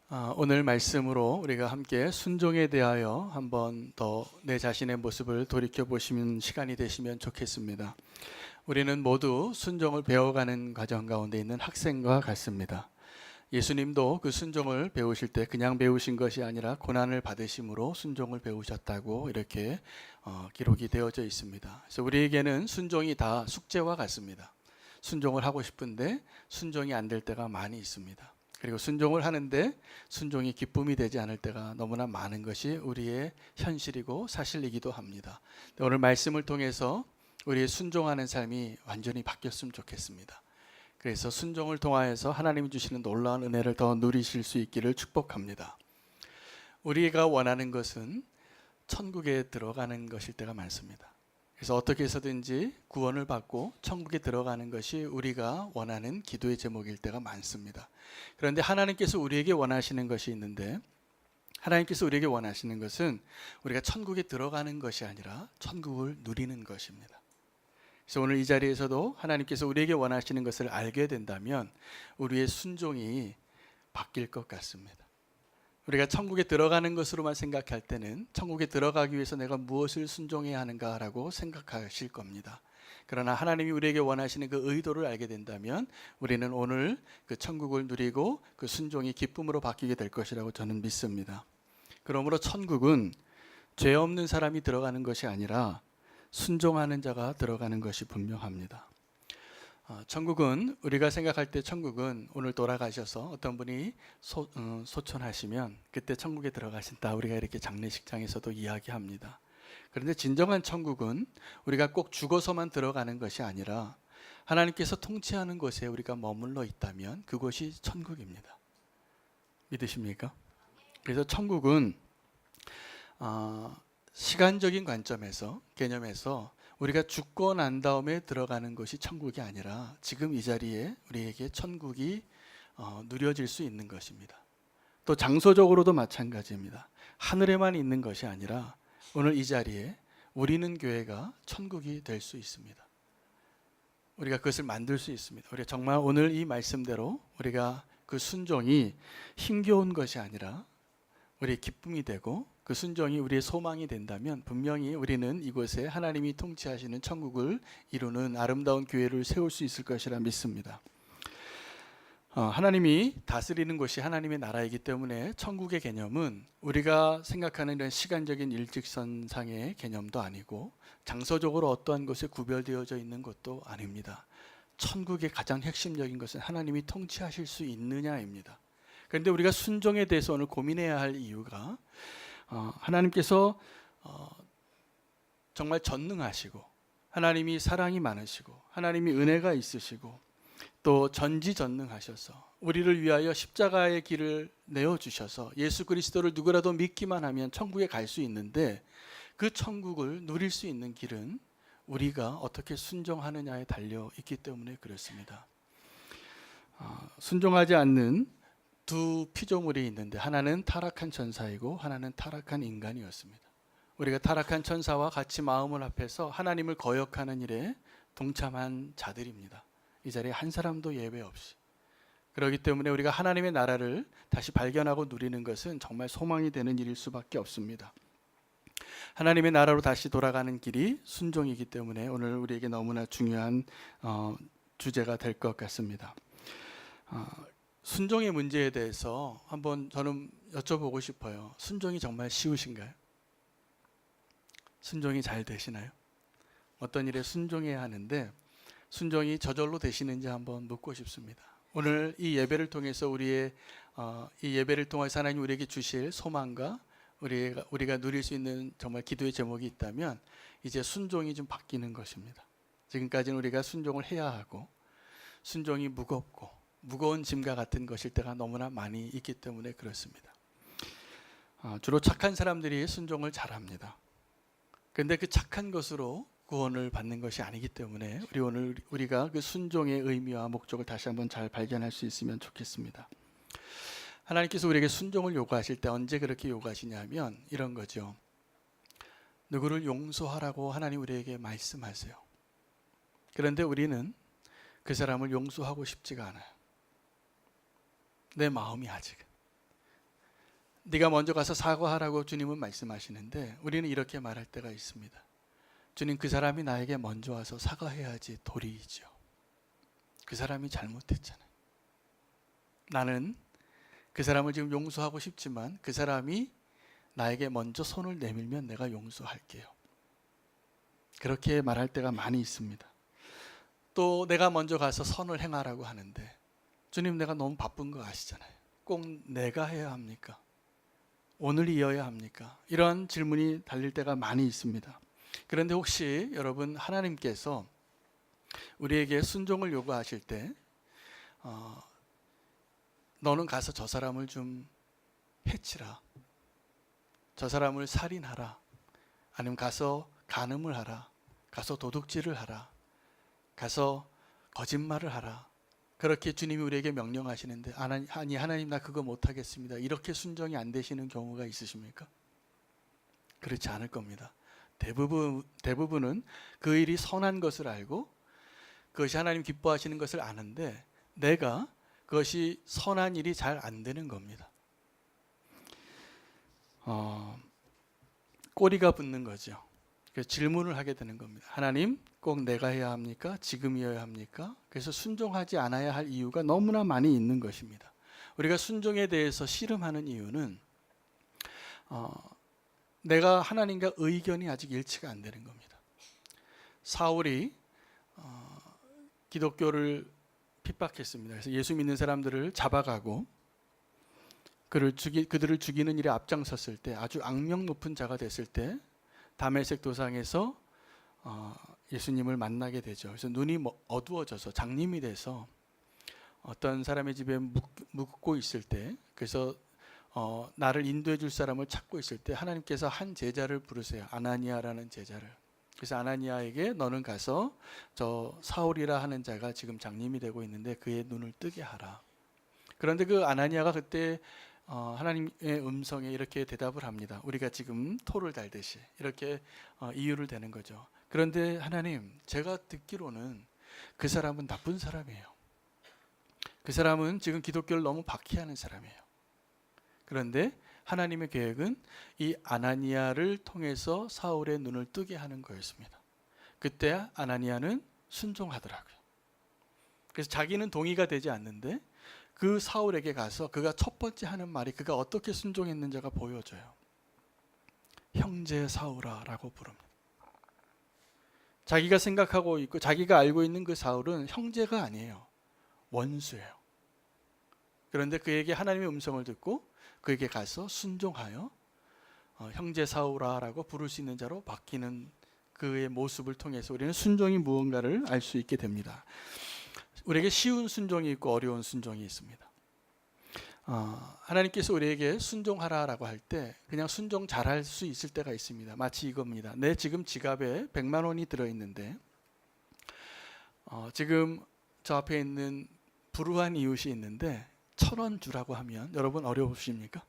오늘 말씀으로 우리가 함께 순종에 대하여 한번 더 내 자신의 모습을 돌이켜 보시는 시간이 되시면 좋겠습니다. 우리는 모두 순종을 배워가는 과정 가운데 있는 학생과 같습니다. 예수님도 그 순종을 배우실 때 그냥 배우신 것이 아니라 고난을 받으심으로 순종을 배우셨다고 이렇게 기록이 되어져 있습니다. 그래서 우리에게는 순종이 다 숙제와 같습니다. 순종을 하고 싶은데 순종이 안 될 때가 많이 있습니다. 그리고 순종을 하는데 순종이 기쁨이 되지 않을 때가 너무나 많은 것이 우리의 현실이고 사실이기도 합니다. 오늘 말씀을 통해서 우리의 순종하는 삶이 완전히 바뀌었으면 좋겠습니다. 그래서 순종을 통하여서 하나님이 주시는 놀라운 은혜를 더 누리실 수 있기를 축복합니다. 우리가 원하는 것은 천국에 들어가는 것일 때가 많습니다. 그래서 어떻게 해서든지 구원을 받고 천국에 들어가는 것이 우리가 원하는 기도의 제목일 때가 많습니다. 그런데 하나님께서 우리에게 원하시는 것이 있는데, 하나님께서 우리에게 원하시는 것은 우리가 천국에 들어가는 것이 아니라 천국을 누리는 것입니다. 그래서 오늘 이 자리에서도 하나님께서 우리에게 원하시는 것을 알게 된다면 우리의 순종이 바뀔 것 같습니다. 우리가 천국에 들어가는 것으로만 생각할 때는 천국에 들어가기 위해서 내가 무엇을 순종해야 하는가라고 생각하실 겁니다. 그러나 하나님이 우리에게 원하시는 그 의도를 알게 된다면 우리는 오늘 그 천국을 누리고 그 순종이 기쁨으로 바뀌게 될 것이라고 저는 믿습니다. 그러므로 천국은 죄 없는 사람이 들어가는 것이 아니라 순종하는 자가 들어가는 것이 분명합니다. 천국은 우리가 생각할 때 천국은 오늘 돌아가셔서 어떤 분이 소천하시면 그때 천국에 들어가신다, 우리가 이렇게 장례식장에서도 이야기합니다. 그런데 진정한 천국은 우리가 꼭 죽어서만 들어가는 것이 아니라 하나님께서 통치하는 곳에 우리가 머물러 있다면 그곳이 천국입니다. 믿으십니까? 그래서 천국은 시간적인 관점에서, 개념에서 우리가 죽고 난 다음에 들어가는 것이 천국이 아니라 지금 이 자리에 우리에게 천국이 누려질 수 있는 것입니다. 또 장소적으로도 마찬가지입니다. 하늘에만 있는 것이 아니라 오늘 이 자리에 우리는 교회가 천국이 될 수 있습니다. 우리가 그것을 만들 수 있습니다. 우리가 정말 오늘 이 말씀대로 우리가 그 순종이 힘겨운 것이 아니라 우리의 기쁨이 되고 그 순종이 우리의 소망이 된다면 분명히 우리는 이곳에 하나님이 통치하시는 천국을 이루는 아름다운 교회를 세울 수 있을 것이라 믿습니다. 하나님이 다스리는 곳이 하나님의 나라이기 때문에 천국의 개념은 우리가 생각하는 이런 시간적인 일직선상의 개념도 아니고 장소적으로 어떠한 곳에 구별되어져 있는 것도 아닙니다. 천국의 가장 핵심적인 것은 하나님이 통치하실 수 있느냐입니다. 그런데 우리가 순종에 대해서 오늘 고민해야 할 이유가 하나님께서 정말 전능하시고 하나님이 사랑이 많으시고 하나님이 은혜가 있으시고 또 전지전능하셔서 우리를 위하여 십자가의 길을 내어주셔서 예수 그리스도를 누구라도 믿기만 하면 천국에 갈 수 있는데 그 천국을 누릴 수 있는 길은 우리가 어떻게 순종하느냐에 달려 있기 때문에 그렇습니다. 순종하지 않는 두 피조물이 있는데 하나는 타락한 천사이고 하나는 타락한 인간이었습니다. 우리가 타락한 천사와 같이 마음을 합해서 하나님을 거역하는 일에 동참한 자들입니다. 이 자리에 한 사람도 예외 없이. 그렇기 때문에 우리가 하나님의 나라를 다시 발견하고 누리는 것은 정말 소망이 되는 일일 수밖에 없습니다. 하나님의 나라로 다시 돌아가는 길이 순종이기 때문에 오늘 우리에게 너무나 중요한 주제가 될 것 같습니다. 순종의 문제에 대해서 한번 저는 여쭤보고 싶어요. 순종이 정말 쉬우신가요? 순종이 잘 되시나요? 어떤 일에 순종해야 하는데 순종이 저절로 되시는지 한번 묻고 싶습니다. 오늘 이 예배를 통해서 이 예배를 통해서 하나님 우리에게 주실 소망과 우리가 누릴 수 있는 정말 기도의 제목이 있다면 이제 순종이 좀 바뀌는 것입니다. 지금까지는 우리가 순종을 해야 하고 순종이 무거운 짐과 같은 것일 때가 너무나 많이 있기 때문에 그렇습니다. 주로 착한 사람들이 순종을 잘합니다. 그런데 그 착한 것으로 구원을 받는 것이 아니기 때문에 우리가 그 순종의 의미와 목적을 다시 한번 잘 발견할 수 있으면 좋겠습니다. 하나님께서 우리에게 순종을 요구하실 때 언제 그렇게 요구하시냐면 이런 거죠. 누구를 용서하라고 하나님 우리에게 말씀하세요. 그런데 우리는 그 사람을 용서하고 싶지가 않아요. 내 마음이 아직은 네가 먼저 가서 사과하라고 주님은 말씀하시는데 우리는 이렇게 말할 때가 있습니다. 주님, 그 사람이 나에게 먼저 와서 사과해야지 도리이죠. 그 사람이 잘못했잖아요. 나는 그 사람을 지금 용서하고 싶지만 그 사람이 나에게 먼저 손을 내밀면 내가 용서할게요. 그렇게 말할 때가 많이 있습니다. 또 내가 먼저 가서 선을 행하라고 하는데 주님, 내가 너무 바쁜 거 아시잖아요. 꼭 내가 해야 합니까? 오늘이어야 합니까? 이런 질문이 달릴 때가 많이 있습니다. 그런데 혹시 여러분, 하나님께서 우리에게 순종을 요구하실 때 너는 가서 저 사람을 좀 해치라, 저 사람을 살인하라, 아니면 가서 간음을 하라, 가서 도둑질을 하라, 가서 거짓말을 하라, 그렇게 주님이 우리에게 명령하시는데 아니 하나님, 나 그거 못하겠습니다, 이렇게 순종이 안 되시는 경우가 있으십니까? 그렇지 않을 겁니다. 대부분은 그 일이 선한 것을 알고 그것이 하나님 기뻐하시는 것을 아는데 내가 그것이 선한 일이 잘 안 되는 겁니다. 꼬리가 붙는 거죠. 그래서 질문을 하게 되는 겁니다. 하나님, 꼭 내가 해야 합니까? 지금이어야 합니까? 그래서 순종하지 않아야 할 이유가 너무나 많이 있는 것입니다. 우리가 순종에 대해서 씨름하는 이유는 내가 하나님과 의견이 아직 일치가 안 되는 겁니다. 사울이 기독교를 핍박했습니다. 그래서 예수 믿는 사람들을 잡아가고 그들을 죽이는 일에 앞장섰을 때, 아주 악명 높은 자가 됐을 때 다메섹 도상에서 예수님을 만나게 되죠. 그래서 눈이 어두워져서 장님이 돼서 어떤 사람의 집에 묵고 있을 때, 그래서 나를 인도해 줄 사람을 찾고 있을 때 하나님께서 한 제자를 부르세요. 아나니아라는 제자를. 그래서 아나니아에게 너는 가서 저 사울이라 하는 자가 지금 장님이 되고 있는데 그의 눈을 뜨게 하라. 그런데 그 아나니아가 그때 하나님의 음성에 이렇게 대답을 합니다. 우리가 지금 토를 달듯이 이렇게 이유를 대는 거죠. 그런데 하나님, 제가 듣기로는 그 사람은 나쁜 사람이에요. 그 사람은 지금 기독교를 너무 박해하는 사람이에요. 그런데 하나님의 계획은 이 아나니아를 통해서 사울의 눈을 뜨게 하는 거였습니다. 그때 아나니아는 순종하더라고요. 그래서 자기는 동의가 되지 않는데 그 사울에게 가서 그가 첫 번째 하는 말이 그가 어떻게 순종했는지가 보여져요. 형제 사울아 라고 부릅니다. 자기가 생각하고 있고 자기가 알고 있는 그 사울은 형제가 아니에요. 원수예요. 그런데 그에게 하나님의 음성을 듣고 그에게 가서 순종하여 형제 사울아 라고 부를 수 있는 자로 바뀌는 그의 모습을 통해서 우리는 순종이 무언가를 알 수 있게 됩니다. 우리에게 쉬운 순종이 있고 어려운 순종이 있습니다. 하나님께서 우리에게 순종하라라고 할 때 그냥 순종 잘할 수 있을 때가 있습니다. 마치 이겁니다. 내 지금 지갑에 100만 원이 들어있는데 지금 저 앞에 있는 불우한 이웃이 있는데 1,000원 주라고 하면 여러분 어려우십니까?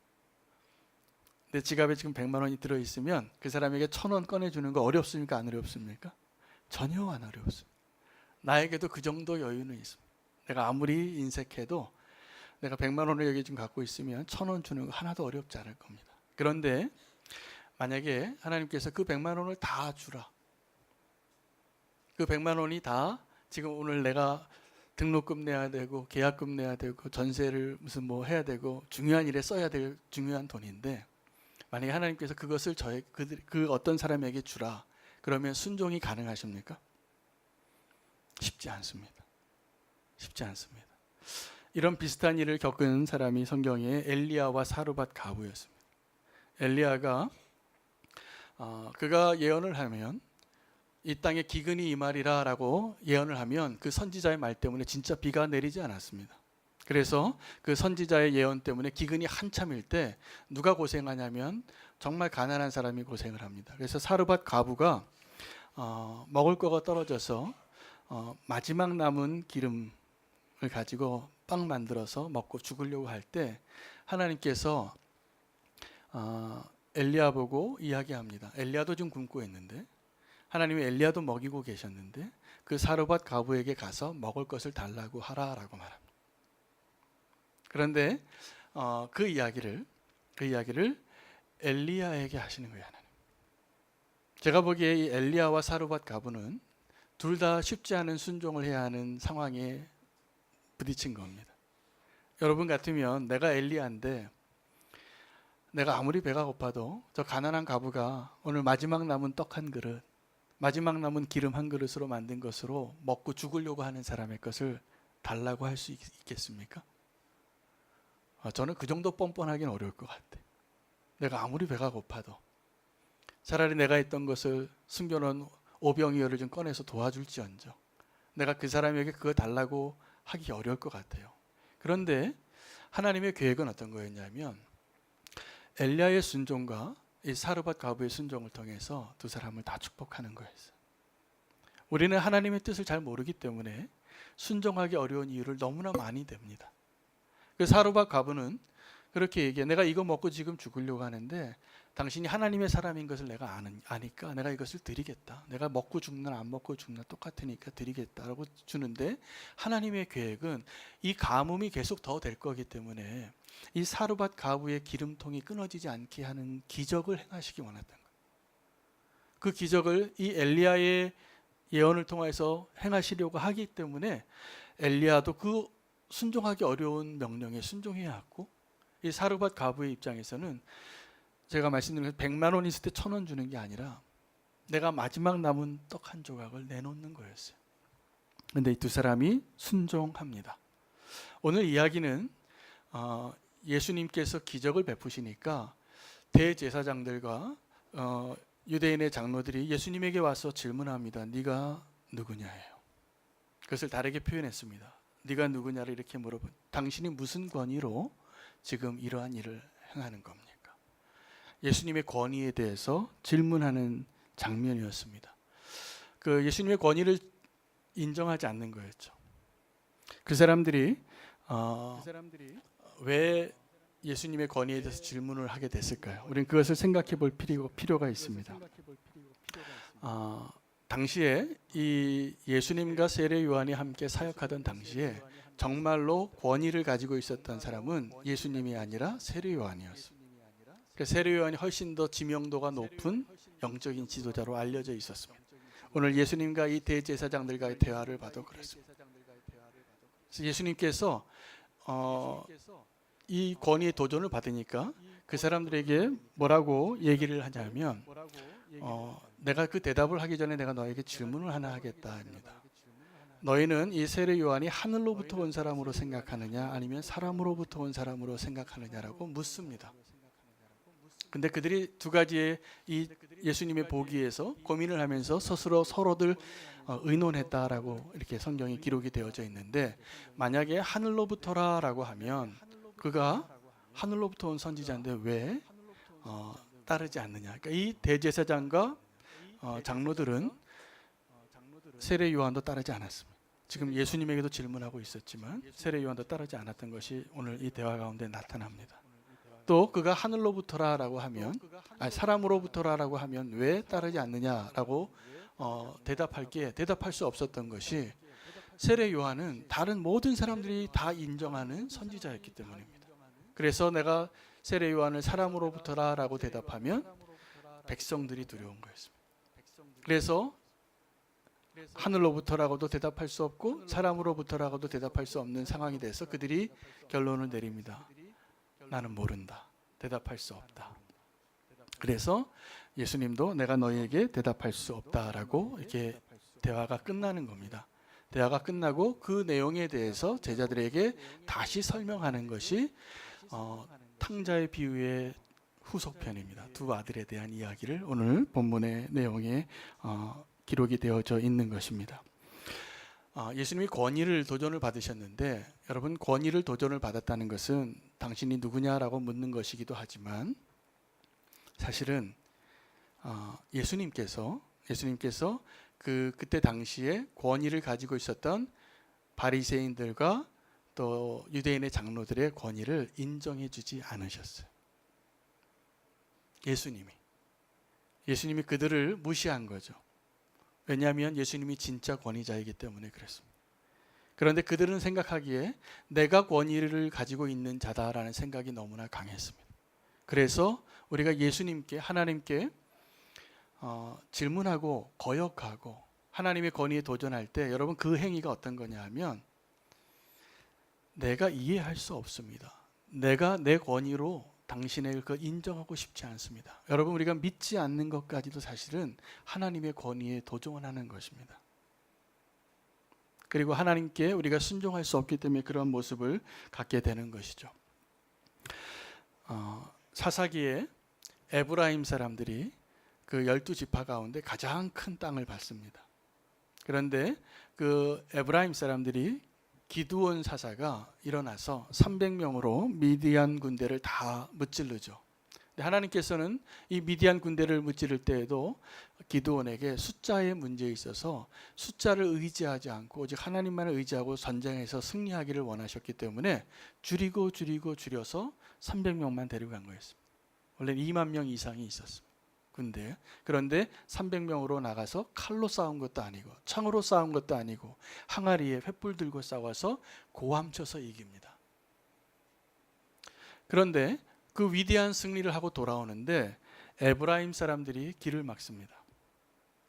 내 지갑에 지금 100만 원이 들어있으면 그 사람에게 1,000원 꺼내주는 거 어렵습니까? 안 어렵습니까? 전혀 안 어렵습니다. 나에게도 그 정도 여유는 있습니다. 내가 아무리 인색해도 내가 100만 원을 여기 지금 갖고 있으면 1,000원 주는 거 하나도 어렵지 않을 겁니다. 그런데 만약에 하나님께서 그 100만 원을 다 주라. 그 100만 원이 다 지금 오늘 내가 등록금 내야 되고 계약금 내야 되고 전세를 무슨 뭐 해야 되고 중요한 일에 써야 될 중요한 돈인데 만약에 하나님께서 그것을 그 어떤 사람에게 주라. 그러면 순종이 가능하십니까? 쉽지 않습니다. 쉽지 않습니다. 이런 비슷한 일을 겪은 사람이 성경에 엘리야와 사르밧 가부였습니다. 엘리야가 그가 예언을 하면 이 땅에 기근이 임하리라 라고 예언을 하면 그 선지자의 말 때문에 진짜 비가 내리지 않았습니다. 그래서 그 선지자의 예언 때문에 기근이 한참일 때 누가 고생하냐면 정말 가난한 사람이 고생을 합니다. 그래서 사르밧 가부가 먹을 거가 떨어져서 마지막 남은 기름을 가지고 빵 만들어서 먹고 죽으려고 할 때 하나님께서 엘리야 보고 이야기합니다. 엘리야도 지금 굶고 있는데 하나님이 엘리야도 먹이고 계셨는데 그 사르밧 가부에게 가서 먹을 것을 달라고 하라라고 말합니다. 그런데 그 이야기를 그 이야기를 엘리야에게 하시는 거예요. 하나님. 제가 보기에 이 엘리야와 사르밧 가부는 둘 다 쉽지 않은 순종을 해야 하는 상황에 부딪힌 겁니다. 여러분 같으면 내가 엘리야인데 내가 아무리 배가 고파도 저 가난한 가부가 오늘 마지막 남은 떡 한 그릇, 마지막 남은 기름 한 그릇으로 만든 것으로 먹고 죽으려고 하는 사람의 것을 달라고 할 수 있겠습니까? 저는 그 정도 뻔뻔하기는 어려울 것 같아요. 내가 아무리 배가 고파도 차라리 내가 했던 것을 숨겨놓은 오병이어를 좀 꺼내서 도와줄지언정 내가 그 사람에게 그거 달라고 하기 어려울 것 같아요. 그런데 하나님의 계획은 어떤 거였냐면 엘리야의 순종과 이 사르밧 가부의 순종을 통해서 두 사람을 다 축복하는 거였어요. 우리는 하나님의 뜻을 잘 모르기 때문에 순종하기 어려운 이유를 너무나 많이 댑니다. 그 사르밧 가부는 그렇게 얘기해. 내가 이거 먹고 지금 죽으려고 하는데 당신이 하나님의 사람인 것을 내가 아니까 내가 이것을 드리겠다. 내가 먹고 죽나 안 먹고 죽나 똑같으니까 드리겠다라고 주는데 하나님의 계획은 이 가뭄이 계속 더 될 거기 때문에 이 사르밧 가부의 기름통이 끊어지지 않게 하는 기적을 행하시기 원했던 거예요. 그 기적을 이 엘리야의 예언을 통해서 행하시려고 하기 때문에 엘리야도 그 순종하기 어려운 명령에 순종해야 했고 이 사르밧 가부의 입장에서는 제가 말씀드린 100만 원 있을 때 1,000원 주는 게 아니라 내가 마지막 남은 떡 한 조각을 내놓는 거였어요. 그런데 이 두 사람이 순종합니다. 오늘 이야기는 예수님께서 기적을 베푸시니까 대제사장들과 유대인의 장로들이 예수님에게 와서 질문합니다. 네가 누구냐예요. 그것을 다르게 표현했습니다. 네가 누구냐를 이렇게 물어본 당신이 무슨 권위로 지금 이러한 일을 행하는 겁니까? 예수님의 권위에 대해서 질문하는 장면이었습니다. 그 예수님의 권위를 인정하지 않는 거였죠. 그 사람들이 왜 예수님의 권위에 대해서 질문을 하게 됐을까요? 우리는 그것을 생각해 볼 필요가 있습니다. 당시에 이 예수님과 세례 요한이 함께 사역하던 당시에 정말로 권위를 가지고 있었던 사람은 예수님이 아니라 세례 요한이었습니다. 세례 요한이 훨씬 더 지명도가 높은 영적인 지도자로 알려져 있었습니다. 오늘 예수님과 이 대제사장들과의 대화를 봐도 그렇습니다. 그래서 예수님께서 이 권위의 도전을 받으니까 그 사람들에게 뭐라고 얘기를 하냐면 내가 그 대답을 하기 전에 내가 너에게 질문을 하나 하겠다 합니다. 너희는 이 세례 요한이 하늘로부터 온 사람으로 생각하느냐 아니면 사람으로부터 온 사람으로 생각하느냐라고 묻습니다. 근데 그들이 두 가지의 이 예수님의 보기에서 고민을 하면서 스스로 서로들 의논했다라고 이렇게 성경에 기록이 되어져 있는데 만약에 하늘로부터라라고 하면 그가 하늘로부터 온 선지자인데 왜 따르지 않느냐. 그러니까 이 대제사장과 장로들은 세례 요한도 따르지 않았습니다. 지금 예수님에게도 질문하고 있었지만 세례 요한도 따르지 않았던 것이 오늘 이 대화 가운데 나타납니다. 또 그가 하늘로부터라라고 하면 사람으로부터라라고 하면 왜 따르지 않느냐라고 대답할 수 없었던 것이 세례 요한은 다른 모든 사람들이 다 인정하는 선지자였기 때문입니다. 그래서 내가 세례 요한을 사람으로부터라라고 대답하면 백성들이 두려운 거였습니다. 그래서 하늘로부터라고도 대답할 수 없고 사람으로부터라고도 대답할 수 없는 상황이 돼서 그들이 결론을 내립니다. 나는 모른다. 대답할 수 없다. 그래서 예수님도 내가 너희에게 대답할 수 없다라고 이렇게 대화가 끝나는 겁니다. 대화가 끝나고 그 내용에 대해서 제자들에게 다시 설명하는 것이 탕자의 비유의 후속편입니다. 두 아들에 대한 이야기를 오늘 본문의 내용에 기록이 되어져 있는 것입니다. 예수님이 권위를 도전을 받으셨는데 여러분 권위를 도전을 받았다는 것은 당신이 누구냐라고 묻는 것이기도 하지만 사실은 예수님께서 그때 당시에 권위를 가지고 있었던 바리새인들과 또 유대인의 장로들의 권위를 인정해 주지 않으셨어요. 예수님이 그들을 무시한 거죠. 왜냐하면 예수님이 진짜 권위자이기 때문에 그렇습니다. 그런데 그들은 생각하기에 내가 권위를 가지고 있는 자다라는 생각이 너무나 강했습니다. 그래서 우리가 예수님께 하나님께 질문하고 거역하고 하나님의 권위에 도전할 때 여러분 그 행위가 어떤 거냐 하면 내가 이해할 수 없습니다. 내가 내 권위로 당신의 그 인정하고 싶지 않습니다. 여러분 우리가 믿지 않는 것까지도 사실은 하나님의 권위에 도전하는 것입니다. 그리고 하나님께 우리가 순종할 수 없기 때문에 그런 모습을 갖게 되는 것이죠. 사사기에 에브라임 사람들이 그 12지파 가운데 가장 큰 땅을 받습니다. 그런데 그 에브라임 사람들이 기드온 사사가 일어나서 300명으로 미디안 군대를 다 무찌르죠. 하나님께서는 이 미디안 군대를 무찌를 때에도 기드온에게 숫자의 문제에 있어서 숫자를 의지하지 않고 오직 하나님만을 의지하고 전쟁에서 승리하기를 원하셨기 때문에 줄여서 300명만 데려간 거였습니다. 원래는 2만 명 이상이 있었습니다. 군대. 그런데 300명으로 나가서 칼로 싸운 것도 아니고 창으로 싸운 것도 아니고 항아리에 횃불 들고 싸워서 고함쳐서 이깁니다. 그런데 그 위대한 승리를 하고 돌아오는데 에브라임 사람들이 길을 막습니다.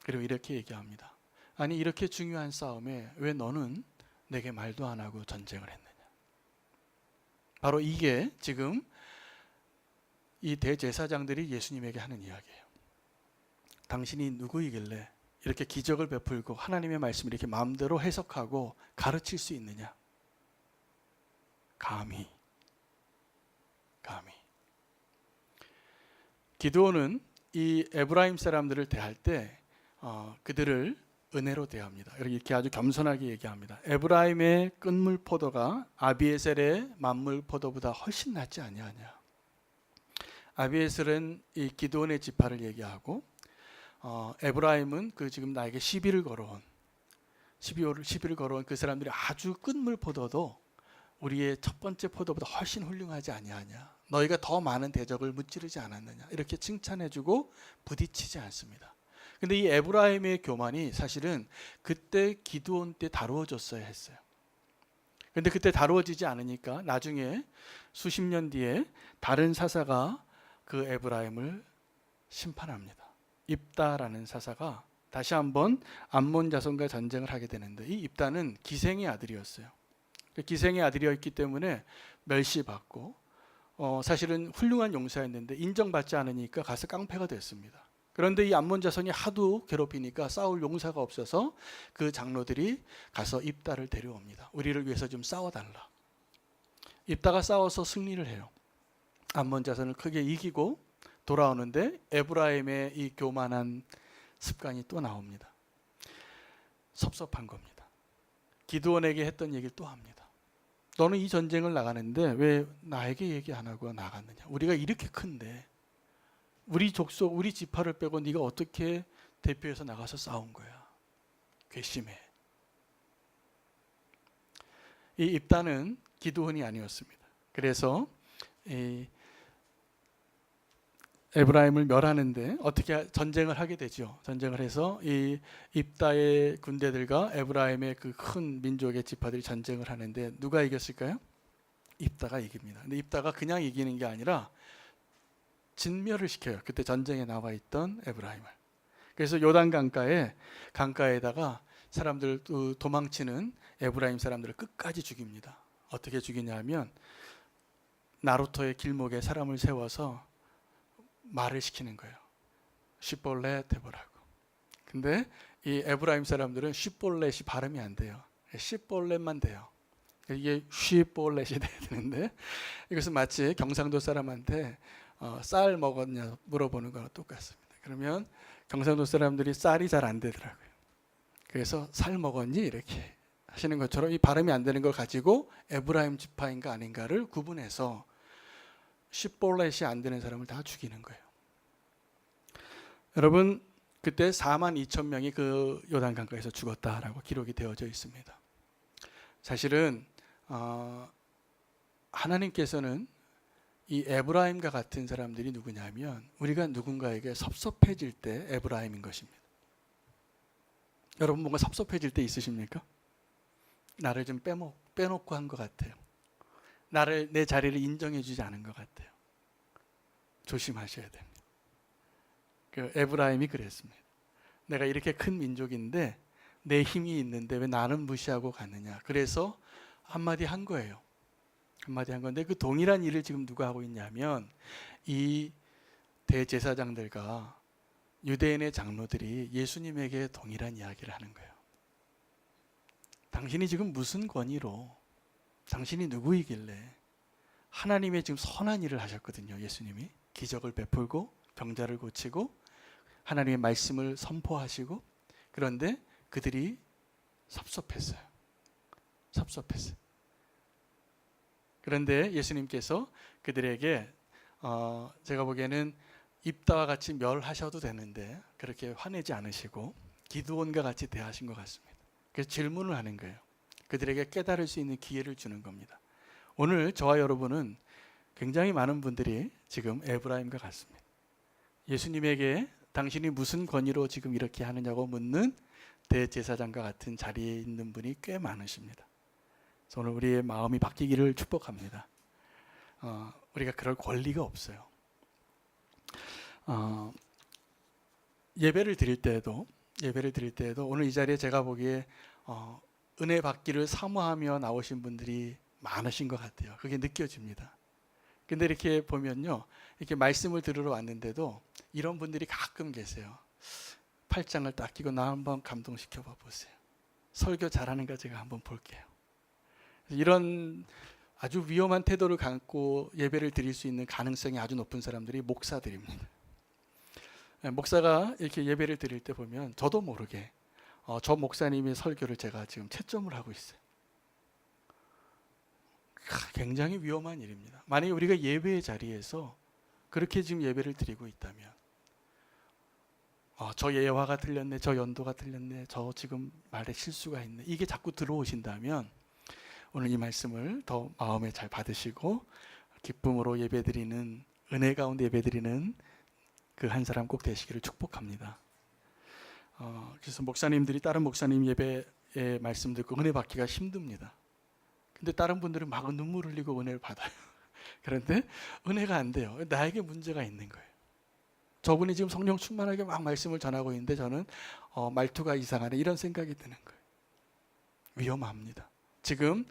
그리고 이렇게 얘기합니다. 아니 이렇게 중요한 싸움에 왜 너는 내게 말도 안 하고 전쟁을 했느냐. 바로 이게 지금 이 대제사장들이 예수님에게 하는 이야기예요. 당신이 누구이길래 이렇게 기적을 베풀고 하나님의 말씀을 이렇게 마음대로 해석하고 가르칠 수 있느냐. 감히. 기드온은 이 에브라임 사람들을 대할 때 그들을 은혜로 대합니다. 이렇게 아주 겸손하게 얘기합니다. 에브라임의 끈물 포도가 아비에셀의 만물 포도보다 훨씬 낫지 아니하냐. 아비에셀은 이 기드온의 지파를 얘기하고 에브라임은 그 지금 나에게 시비를 걸어온 그 사람들이 아주 끈물 포도도 우리의 첫 번째 포도보다 훨씬 훌륭하지 아니하냐. 너희가 더 많은 대적을 무찌르지 않았느냐. 이렇게 칭찬해주고 부딪히지 않습니다. 근데 이 에브라임의 교만이 사실은 그때 기드온 때 다루어졌어야 했어요. 근데 그때 다루어지지 않으니까 나중에 수십 년 뒤에 다른 사사가 그 에브라임을 심판합니다. 입다라는 사사가 다시 한번 암몬 자손과 전쟁을 하게 되는데 이 입다는 기생의 아들이었어요. 기생의 아들이었기 때문에 멸시받고 사실은 훌륭한 용사였는데 인정받지 않으니까 가서 깡패가 됐습니다. 그런데 이 암몬 자손이 하도 괴롭히니까 싸울 용사가 없어서 그 장로들이 가서 입다를 데려옵니다. 우리를 위해서 좀 싸워달라. 입다가 싸워서 승리를 해요. 암몬 자손을 크게 이기고 돌아오는데 에브라임의 이 교만한 습관이 또 나옵니다. 섭섭한 겁니다. 기드온에게 했던 얘기를 또 합니다. 너는 이 전쟁을 나가는데 왜 나에게 얘기 안 하고 나갔느냐. 우리가 이렇게 큰데 우리 족속, 우리 지파를 빼고 네가 어떻게 대표해서 나가서 싸운 거야. 괘씸해. 이 입다는 기드온이 아니었습니다. 그래서 이 에브라임을 멸하는데 어떻게 전쟁을 하게 되죠. 전쟁을 해서 이 입다의 군대들과 에브라임의 그 큰 민족의 지파들이 전쟁을 하는데 누가 이겼을까요? 입다가 이깁니다. 근데 입다가 그냥 이기는 게 아니라 진멸을 시켜요. 그때 전쟁에 나와 있던 에브라임을. 그래서 요단 강가에다가 사람들 도망치는 에브라임 사람들을 끝까지 죽입니다. 어떻게 죽이냐면 나루토의 길목에 사람을 세워서 말을 시키는 거예요. 시볼렛 해보라고. 근데 이 에브라임 사람들은 시볼렛이 발음이 안 돼요. 시볼렛만 돼요. 이게 시볼렛이 돼야 되는데 이것은 마치 경상도 사람한테 쌀 먹었냐 물어보는 거랑 똑같습니다. 그러면 경상도 사람들이 쌀이 잘 안 되더라고요. 그래서 살 먹었니? 이렇게 하시는 것처럼 이 발음이 안 되는 걸 가지고 에브라임 지파인가 아닌가를 구분해서 시볼렛이 안 되는 사람을 다 죽이는 거예요. 여러분 그때 4만 2천 명이 그 요단강가에서 죽었다라고 기록이 되어져 있습니다. 사실은 하나님께서는 이 에브라임과 같은 사람들이 누구냐면 우리가 누군가에게 섭섭해질 때 에브라임인 것입니다. 여러분 뭔가 섭섭해질 때 있으십니까? 나를 좀 빼놓고 한 것 같아요. 나를 내 자리를 인정해 주지 않은 것 같아요. 조심하셔야 됩니다. 그 에브라임이 그랬습니다. 내가 이렇게 큰 민족인데 내 힘이 있는데 왜 나는 무시하고 가느냐. 그래서 한마디 한 거예요. 한마디 한 건데 그 동일한 일을 지금 누가 하고 있냐면 이 대제사장들과 유대인의 장로들이 예수님에게 동일한 이야기를 하는 거예요. 당신이 지금 무슨 권위로, 당신이 누구이길래, 하나님의 지금 선한 일을 하셨거든요. 예수님이 기적을 베풀고 병자를 고치고 하나님의 말씀을 선포하시고, 그런데 그들이 섭섭했어요. 섭섭했어요. 그런데 예수님께서 그들에게 제가 보기에는 입다와 같이 멸하셔도 되는데 그렇게 화내지 않으시고 기드온과 같이 대하신 것 같습니다. 그래서 질문을 하는 거예요. 그들에게 깨달을 수 있는 기회를 주는 겁니다. 오늘 저와 여러분은 굉장히 많은 분들이 지금 에브라임과 같습니다. 예수님에게 당신이 무슨 권위로 지금 이렇게 하느냐고 묻는 대제사장과 같은 자리에 있는 분이 꽤 많으십니다. 그래서 오늘 우리의 마음이 바뀌기를 축복합니다. 우리가 그럴 권리가 없어요. 예배를 드릴 때에도 오늘 이 자리에 제가 보기에 은혜 받기를 사모하며 나오신 분들이 많으신 것 같아요. 그게 느껴집니다. 근데 이렇게 보면요, 이렇게 말씀을 들으러 왔는데도 이런 분들이 가끔 계세요. 팔짱을 딱 끼고 나 한번 감동시켜 봐 보세요. 설교 잘하는가 제가 한번 볼게요. 이런 아주 위험한 태도를 갖고 예배를 드릴 수 있는 가능성이 아주 높은 사람들이 목사들입니다. 목사가 이렇게 예배를 드릴 때 보면 저도 모르게 저 목사님의 설교를 제가 지금 채점을 하고 있어요. 굉장히 위험한 일입니다. 만약에 우리가 예배의 자리에서 그렇게 지금 예배를 드리고 있다면 저 예화가 틀렸네, 저 연도가 틀렸네, 저 지금 말에 실수가 있네, 이게 자꾸 들어오신다면 오늘 이 말씀을 더 마음에 잘 받으시고 기쁨으로 예배드리는, 은혜 가운데 예배드리는 그 한 사람 꼭 되시기를 축복합니다. 그래서 목사님들이 다른 목사님 예배의 말씀 듣고 은혜 받기가 힘듭니다. 근데 다른 분들은 막 눈물 흘리고 은혜를 받아요. 그런데 은혜가 안 돼요. 나에게 문제가 있는 거예요. 저분이 지금 성령 충만하게 막 말씀을 전하고 있는데 저는 말투가 이상하네, 이런 생각이 드는 거예요. 위험합니다. 지금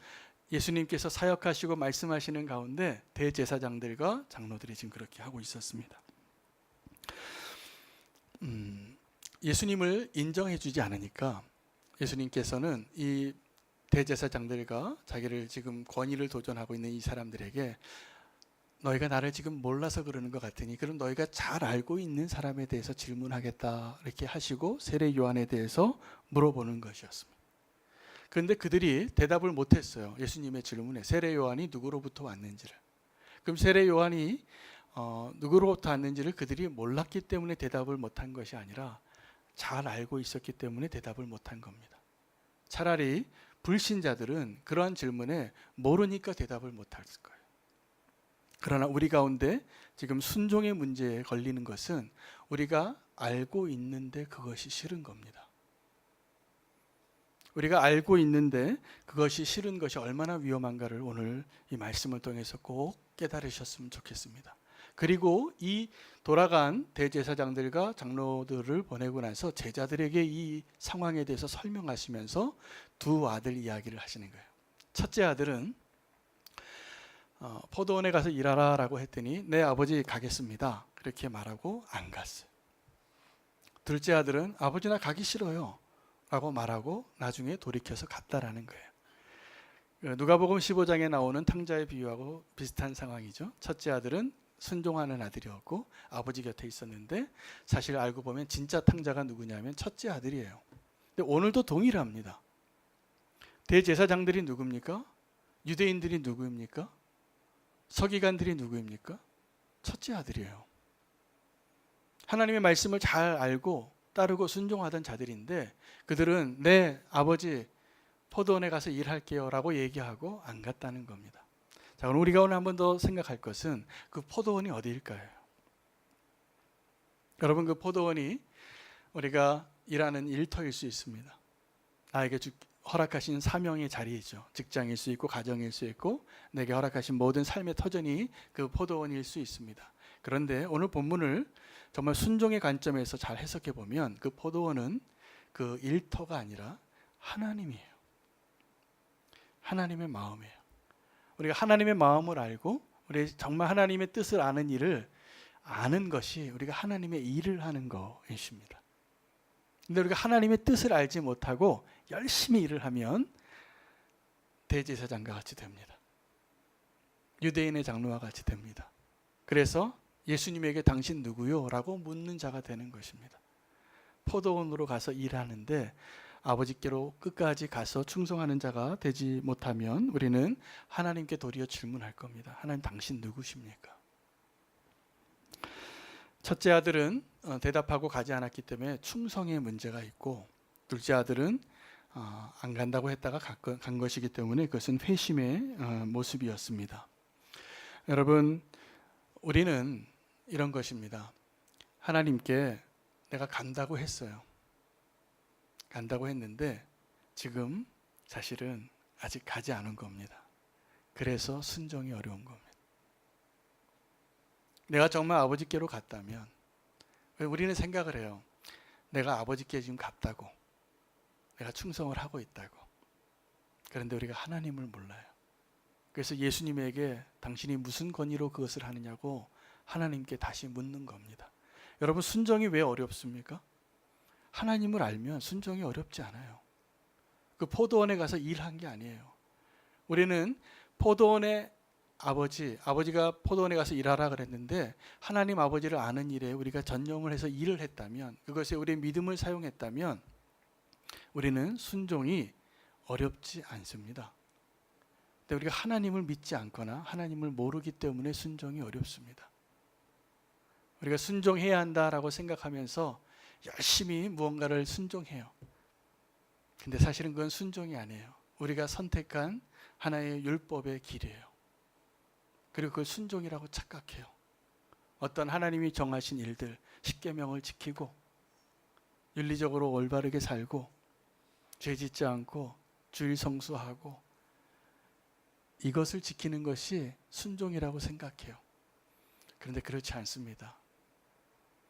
예수님께서 사역하시고 말씀하시는 가운데 대제사장들과 장로들이 지금 그렇게 하고 있었습니다. 예수님을 인정해 주지 않으니까 예수님께서는 이 대제사장들과 자기를 지금 권위를 도전하고 있는 이 사람들에게 너희가 나를 지금 몰라서 그러는 것 같으니 그럼 너희가 잘 알고 있는 사람에 대해서 질문하겠다, 이렇게 하시고 세례 요한에 대해서 물어보는 것이었습니다. 그런데 그들이 대답을 못했어요. 예수님의 질문에 세례 요한이 누구로부터 왔는지를. 그럼 세례 요한이 누구로부터 왔는지를 그들이 몰랐기 때문에 대답을 못한 것이 아니라 잘 알고 있었기 때문에 대답을 못한 겁니다. 차라리 불신자들은 그러한 질문에 모르니까 대답을 못할 거예요. 그러나 우리 가운데 지금 순종의 문제에 걸리는 것은 우리가 알고 있는데 그것이 싫은 겁니다. 우리가 알고 있는데 그것이 싫은 것이 얼마나 위험한가를 오늘 이 말씀을 통해서 꼭 깨달으셨으면 좋겠습니다. 그리고 이 돌아간 대제사장들과 장로들을 보내고 나서 제자들에게 이 상황에 대해서 설명하시면서 두 아들 이야기를 하시는 거예요. 첫째 아들은 포도원에 가서 일하라 라고 했더니 내 아버지 가겠습니다, 그렇게 말하고 안 갔어요. 둘째 아들은 아버지 나 가기 싫어요 라고 말하고 나중에 돌이켜서 갔다라는 거예요. 누가복음 15장에 나오는 탕자의 비유하고 비슷한 상황이죠. 첫째 아들은 순종하는 아들이었고 아버지 곁에 있었는데 사실 알고 보면 진짜 탕자가 누구냐면 첫째 아들이에요. 근데 오늘도 동일합니다. 대제사장들이 누굽니까? 유대인들이 누구입니까? 서기관들이 누구입니까? 첫째 아들이에요. 하나님의 말씀을 잘 알고 따르고 순종하던 자들인데 그들은 내 아버지 포도원에 가서 일할게요 라고 얘기하고 안 갔다는 겁니다. 자, 오늘 우리가 오늘 한 번 더 생각할 것은 그 포도원이 어디일까요? 여러분, 그 포도원이 우리가 일하는 일터일 수 있습니다. 나에게 허락하신 사명의 자리이죠. 직장일 수 있고 가정일 수 있고 내게 허락하신 모든 삶의 터전이 그 포도원일 수 있습니다. 그런데 오늘 본문을 정말 순종의 관점에서 잘 해석해 보면 그 포도원은 그 일터가 아니라 하나님이에요. 하나님의 마음이에요. 우리가 하나님의 마음을 알고 우리 정말 하나님의 뜻을 아는 일을 아는 것이 우리가 하나님의 일을 하는 것입니다. 근데 우리가 하나님의 뜻을 알지 못하고 열심히 일을 하면 대제사장과 같이 됩니다. 유대인의 장로와 같이 됩니다. 그래서 예수님에게 당신 누구요? 라고 묻는 자가 되는 것입니다. 포도원으로 가서 일하는데 아버지께로 끝까지 가서 충성하는 자가 되지 못하면 우리는 하나님께 도리어 질문할 겁니다. 하나님 당신 누구십니까? 첫째 아들은 대답하고 가지 않았기 때문에 충성의 문제가 있고, 둘째 아들은 안 간다고 했다가 간 것이기 때문에 그것은 회심의 모습이었습니다. 여러분, 우리는 이런 것입니다. 하나님께 내가 간다고 했어요. 간다고 했는데 지금 사실은 아직 가지 않은 겁니다. 그래서 순종이 어려운 겁니다. 내가 정말 아버지께로 갔다면, 우리는 생각을 해요. 내가 아버지께 지금 갔다고, 내가 충성을 하고 있다고. 그런데 우리가 하나님을 몰라요. 그래서 예수님에게 당신이 무슨 권위로 그것을 하느냐고 하나님께 다시 묻는 겁니다. 여러분, 순종이 왜 어렵습니까? 하나님을 알면 순종이 어렵지 않아요. 그 포도원에 가서 일한 게 아니에요. 우리는 포도원의 아버지가 포도원에 가서 일하라 그랬는데 하나님 아버지를 아는 일에 우리가 전념을 해서 일을 했다면, 그것에 우리의 믿음을 사용했다면 우리는 순종이 어렵지 않습니다. 근데 우리가 하나님을 믿지 않거나 하나님을 모르기 때문에 순종이 어렵습니다. 우리가 순종해야 한다라고 생각하면서 열심히 무언가를 순종해요. 근데 사실은 그건 순종이 아니에요. 우리가 선택한 하나의 율법의 길이에요. 그리고 그걸 순종이라고 착각해요. 어떤 하나님이 정하신 일들, 십계명을 지키고 윤리적으로 올바르게 살고 죄짓지 않고 주일 성수하고 이것을 지키는 것이 순종이라고 생각해요. 그런데 그렇지 않습니다.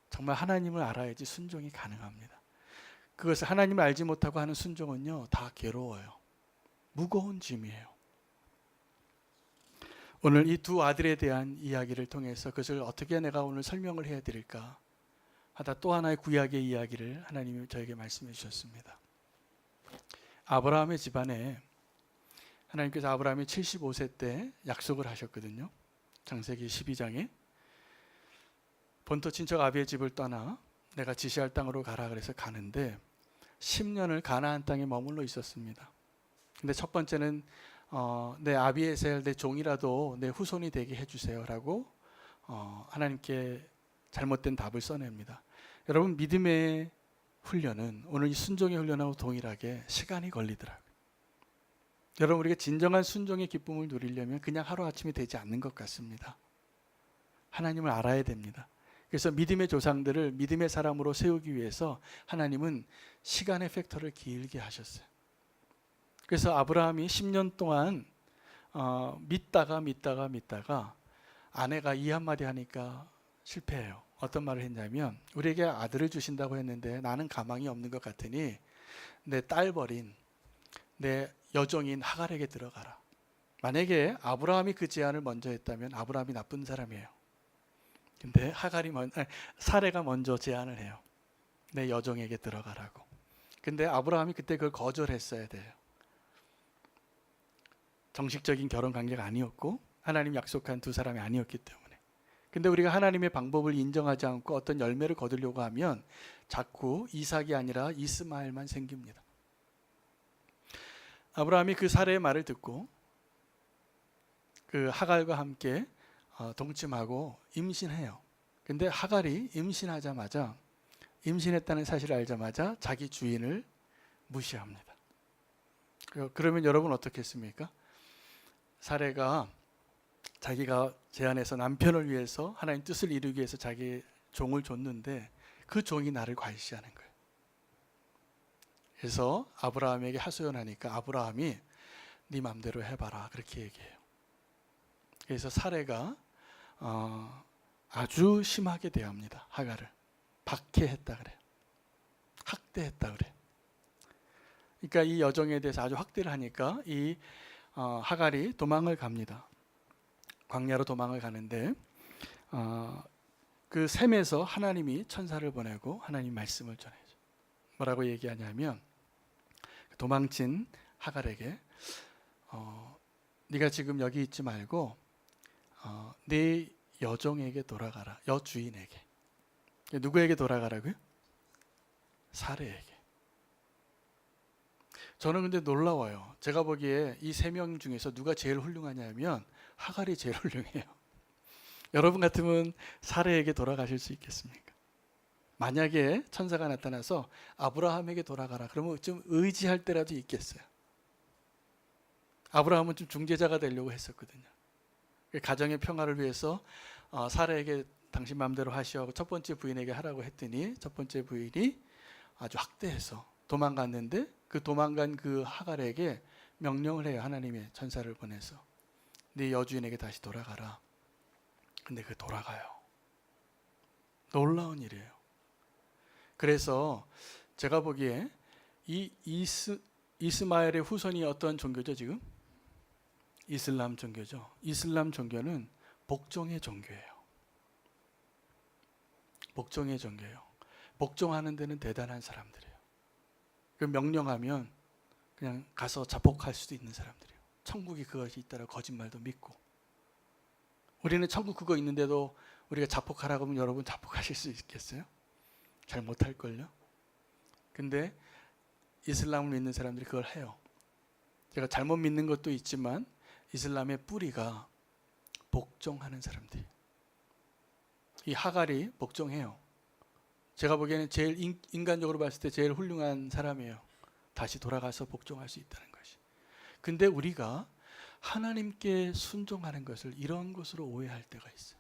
정말 하나님을 알아야지 순종이 가능합니다. 그것을 하나님을 알지 못하고 하는 순종은요, 다 괴로워요. 무거운 짐이에요. 오늘 이 두 아들에 대한 이야기를 통해서 그것을 어떻게 내가 오늘 설명을 해야 될까 하다 또 하나의 구약의 이야기를 하나님이 저에게 말씀해 주셨습니다. 아브라함의 집안에 하나님께서 아브라함이 75세 때 약속을 하셨거든요. 창세기 12장에 본토 친척 아비의 집을 떠나 내가 지시할 땅으로 가라 그래서 가는데 10년을 가나안 땅에 머물러 있었습니다. 근데 첫 번째는 내 아비에셀 내 종이라도 내 후손이 되게 해주세요라고 하나님께 잘못된 답을 써냅니다. 여러분, 믿음의 훈련은 오늘 이 순종의 훈련하고 동일하게 시간이 걸리더라고요. 여러분, 우리가 진정한 순종의 기쁨을 누리려면 그냥 하루아침이 되지 않는 것 같습니다. 하나님을 알아야 됩니다. 그래서 믿음의 조상들을 믿음의 사람으로 세우기 위해서 하나님은 시간의 팩터를 길게 하셨어요. 그래서 아브라함이 10년 동안 믿다가 아내가 이 한마디 하니까 실패해요. 어떤 말을 했냐면, 우리에게 아들을 주신다고 했는데 나는 가망이 없는 것 같으니 내 딸 버린 내 여종인 하갈에게 들어가라. 만약에 아브라함이 그 제안을 먼저 했다면 아브라함이 나쁜 사람이에요. 근데 사레가 먼저 제안을 해요. 내 여종에게 들어가라고. 근데 아브라함이 그때 그걸 거절했어야 돼요. 정식적인 결혼 관계가 아니었고 하나님 약속한 두 사람이 아니었기 때문에. 근데 우리가 하나님의 방법을 인정하지 않고 어떤 열매를 거두려고 하면 자꾸 이삭이 아니라 이스마엘만 생깁니다. 아브라함이 그 사레의 말을 듣고 그 하갈과 함께 동침하고 임신해요. 근데 하갈이 임신했다는 사실을 알자마자 자기 주인을 무시합니다. 그러면 여러분 어떻겠습니까? 사레가 자기가 제안해서 남편을 위해서 하나님 뜻을 이루기 위해서 자기 종을 줬는데 그 종이 나를 과시하는 거예요. 그래서 아브라함에게 하소연하니까 아브라함이 네 맘대로 해봐라 그렇게 얘기해요. 그래서 사레가 아주 심하게 대합니다. 하갈을 박해했다 그래요. 학대했다 그래요. 그러니까 이 여정에 대해서 아주 학대를 하니까 이 하갈이 도망을 갑니다. 광야로 도망을 가는데 그 셈에서 하나님이 천사를 보내고 하나님 말씀을 전해줘. 뭐라고 얘기하냐면 도망친 하갈에게 네가 지금 여기 있지 말고 네 여종에게 돌아가라. 여주인에게. 누구에게 돌아가라고요? 사례에게. 저는 근데 놀라워요. 제가 보기에 이 세 명 중에서 누가 제일 훌륭하냐면 하갈이 제일 훌륭해요. 여러분 같으면 사례에게 돌아가실 수 있겠습니까? 만약에 천사가 나타나서 아브라함에게 돌아가라 그러면 좀 의지할 때라도 있겠어요. 아브라함은 좀 중재자가 되려고 했었거든요. 가정의 평화를 위해서 사례에게 당신 마음대로 하시오 첫 번째 부인에게 하라고 했더니 첫 번째 부인이 아주 학대해서 도망갔는데 그 도망간 그 하갈에게 명령을 해요. 하나님의 천사를 보내서 네 여주인에게 다시 돌아가라. 근데 그 돌아가요. 놀라운 일이에요. 그래서 제가 보기에 이 이스마엘의 후손이 어떤 종교죠 지금? 이슬람 종교죠. 이슬람 종교는 복종의 종교예요. 복종의 종교예요. 복종하는 데는 대단한 사람들이에요. 그 명령하면 그냥 가서 자폭할 수도 있는 사람들이에요. 천국이 그것이 있다라 거짓말도 믿고. 우리는 천국 그거 있는데도 우리가 자폭하라고 하면 여러분 자폭하실 수 있겠어요? 잘 못할걸요? 근데 이슬람을 믿는 사람들이 그걸 해요. 제가 잘못 믿는 것도 있지만 이슬람의 뿌리가 복종하는 사람들. 이 하갈이 복종해요. 제가 보기에는 제일 인간적으로 봤을 때 제일 훌륭한 사람이에요. 다시 돌아가서 복종할 수 있다는 것이. 근데 우리가 하나님께 순종하는 것을 이런 것으로 오해할 때가 있어요.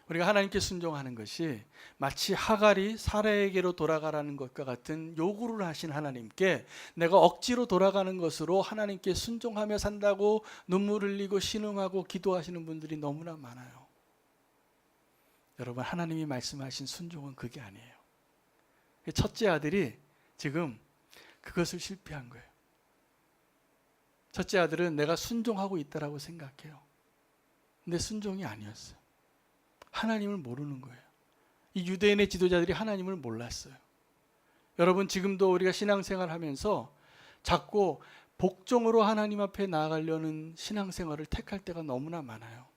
우리가 하나님께 순종하는 것이 마치 하갈이 사례에게로 돌아가라는 것과 같은 요구를 하신 하나님께 내가 억지로 돌아가는 것으로 하나님께 순종하며 산다고 눈물 흘리고 신음하고 기도하시는 분들이 너무나 많아요. 여러분 하나님이 말씀하신 순종은 그게 아니에요. 첫째 아들이 지금 그것을 실패한 거예요. 첫째 아들은 내가 순종하고 있다라고 생각해요. 근데 순종이 아니었어요. 하나님을 모르는 거예요. 이 유대인의 지도자들이 하나님을 몰랐어요. 여러분 지금도 우리가 신앙생활 하면서 자꾸 복종으로 하나님 앞에 나아가려는 신앙생활을 택할 때가 너무나 많아요.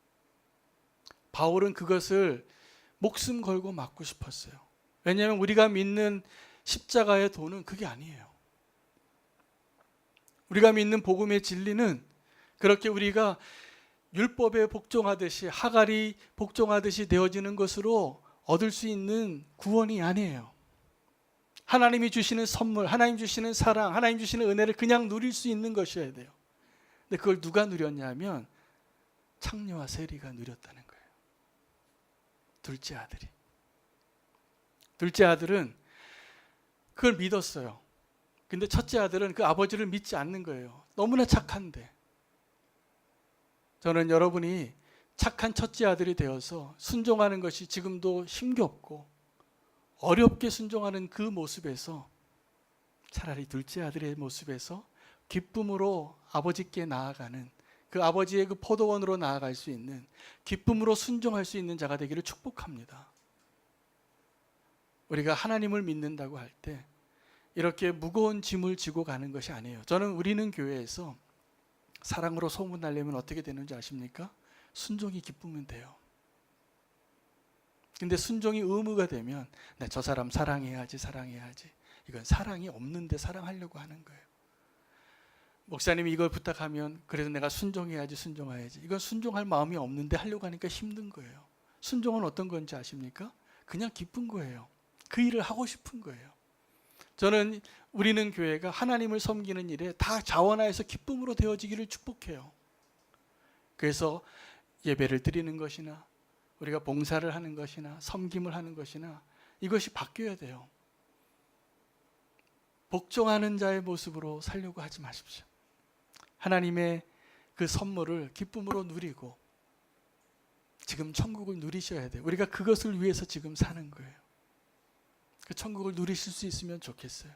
바울은 그것을 목숨 걸고 막고 싶었어요. 왜냐하면 우리가 믿는 십자가의 도는 그게 아니에요. 우리가 믿는 복음의 진리는 그렇게 우리가 율법에 복종하듯이 하갈이 복종하듯이 되어지는 것으로 얻을 수 있는 구원이 아니에요. 하나님이 주시는 선물, 하나님 주시는 사랑, 하나님 주시는 은혜를 그냥 누릴 수 있는 것이어야 돼요. 근데 그걸 누가 누렸냐면 창녀와 세리가 누렸다는 거예요. 둘째 아들이. 둘째 아들은 그걸 믿었어요. 근데 첫째 아들은 그 아버지를 믿지 않는 거예요. 너무나 착한데. 저는 여러분이 착한 첫째 아들이 되어서 순종하는 것이 지금도 힘겹고 어렵게 순종하는 그 모습에서 차라리 둘째 아들의 모습에서 기쁨으로 아버지께 나아가는 그 아버지의 그 포도원으로 나아갈 수 있는 기쁨으로 순종할 수 있는 자가 되기를 축복합니다. 우리가 하나님을 믿는다고 할 때 이렇게 무거운 짐을 지고 가는 것이 아니에요. 저는 우리는 교회에서 사랑으로 소문나려면 어떻게 되는지 아십니까? 순종이 기쁘면 돼요. 근데 순종이 의무가 되면 저 사람 사랑해야지. 이건 사랑이 없는데 사랑하려고 하는 거예요. 목사님이 이걸 부탁하면 그래도 내가 순종해야지. 이건 순종할 마음이 없는데 하려고 하니까 힘든 거예요. 순종은 어떤 건지 아십니까? 그냥 기쁜 거예요. 그 일을 하고 싶은 거예요. 저는 우리는 교회가 하나님을 섬기는 일에 다 자원하여서 기쁨으로 되어지기를 축복해요. 그래서 예배를 드리는 것이나 우리가 봉사를 하는 것이나 섬김을 하는 것이나 이것이 바뀌어야 돼요. 복종하는 자의 모습으로 살려고 하지 마십시오. 하나님의 그 선물을 기쁨으로 누리고 지금 천국을 누리셔야 돼요. 우리가 그것을 위해서 지금 사는 거예요. 그 천국을 누리실 수 있으면 좋겠어요.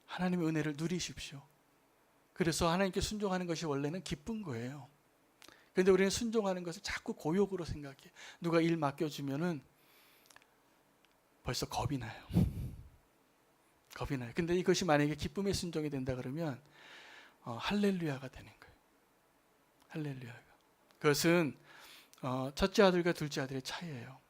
하나님의 은혜를 누리십시오. 그래서 하나님께 순종하는 것이 원래는 기쁜 거예요. 그런데 우리는 순종하는 것을 자꾸 고욕으로 생각해. 누가 일 맡겨주면은 벌써 겁이 나요. 겁이 나요. 근데 이것이 만약에 기쁨의 순종이 된다 그러면 할렐루야가 되는 거예요. 할렐루야가. 그것은 첫째 아들과 둘째 아들의 차이예요.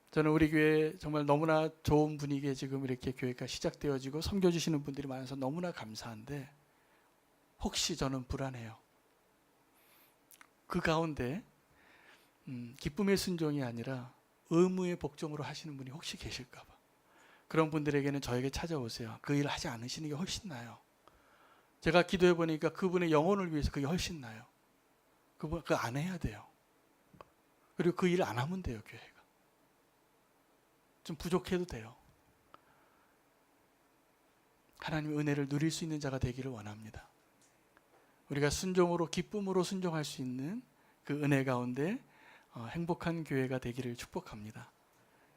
저는 우리 교회 정말 너무나 좋은 분위기에 지금 이렇게 교회가 시작되어지고 섬겨주시는 분들이 많아서 너무나 감사한데, 혹시 저는 불안해요. 그 가운데 기쁨의 순종이 아니라 의무의 복종으로 하시는 분이 혹시 계실까 봐. 그런 분들에게는 저에게 찾아오세요. 그 일 하지 않으시는 게 훨씬 나아요. 제가 기도해 보니까 그분의 영혼을 위해서 그게 훨씬 나아요. 그분 그거 안 해야 돼요. 그리고 그 일 안 하면 돼요. 교회가 좀 부족해도 돼요. 하나님의 은혜를 누릴 수 있는 자가 되기를 원합니다. 우리가 순종으로 기쁨으로 순종할 수 있는 그 은혜 가운데 행복한 교회가 되기를 축복합니다.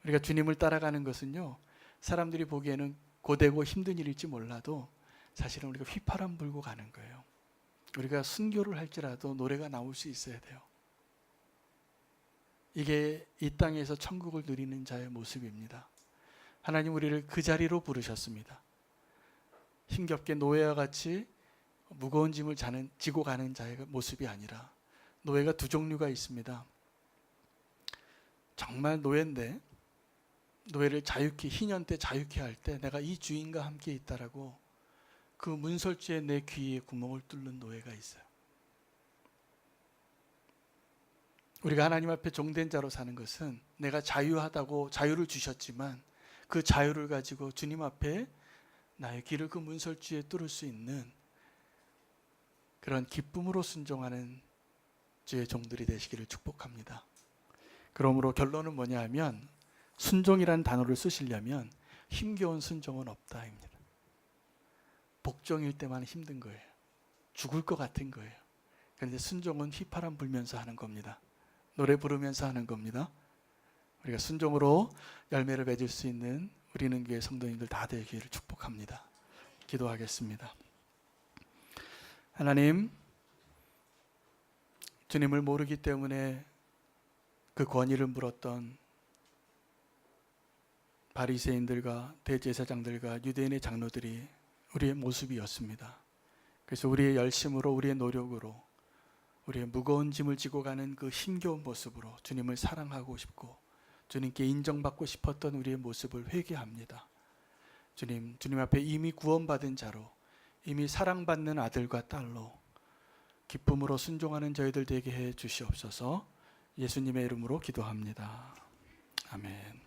우리가 주님을 따라가는 것은요, 사람들이 보기에는 고되고 힘든 일일지 몰라도 사실은 우리가 휘파람 불고 가는 거예요. 우리가 순교를 할지라도 노래가 나올 수 있어야 돼요. 이게 이 땅에서 천국을 누리는 자의 모습입니다. 하나님 우리를 그 자리로 부르셨습니다. 힘겹게 노예와 같이 무거운 짐을 지고 가는 자의 모습이 아니라, 노예가 두 종류가 있습니다. 정말 노예인데 노예를 자유케, 희년 때 자유케 할 때 내가 이 주인과 함께 있다라고 그 문설주에 내 귀에 구멍을 뚫는 노예가 있어요. 우리가 하나님 앞에 종된 자로 사는 것은 내가 자유하다고 자유를 주셨지만 그 자유를 가지고 주님 앞에 나의 길을 그 문설주에 뚫을 수 있는 그런 기쁨으로 순종하는 주의 종들이 되시기를 축복합니다. 그러므로 결론은 뭐냐 하면, 순종이라는 단어를 쓰시려면 힘겨운 순종은 없다입니다. 복종일 때만 힘든 거예요. 죽을 것 같은 거예요. 그런데 순종은 휘파람 불면서 하는 겁니다. 노래 부르면서 하는 겁니다. 우리가 순종으로 열매를 맺을 수 있는 우리는 교회 성도님들 다 되기를 축복합니다. 기도하겠습니다. 하나님, 주님을 모르기 때문에 그 권위를 물었던 바리새인들과 대제사장들과 유대인의 장로들이 우리의 모습이었습니다. 그래서 우리의 열심으로, 우리의 노력으로, 우리의 무거운 짐을 지고 가는 그 힘겨운 모습으로 주님을 사랑하고 싶고 주님께 인정받고 싶었던 우리의 모습을 회개합니다. 주님 앞에 이미 구원받은 자로, 이미 사랑받는 아들과 딸로 기쁨으로 순종하는 저희들 되게 해 주시옵소서. 예수님의 이름으로 기도합니다. 아멘.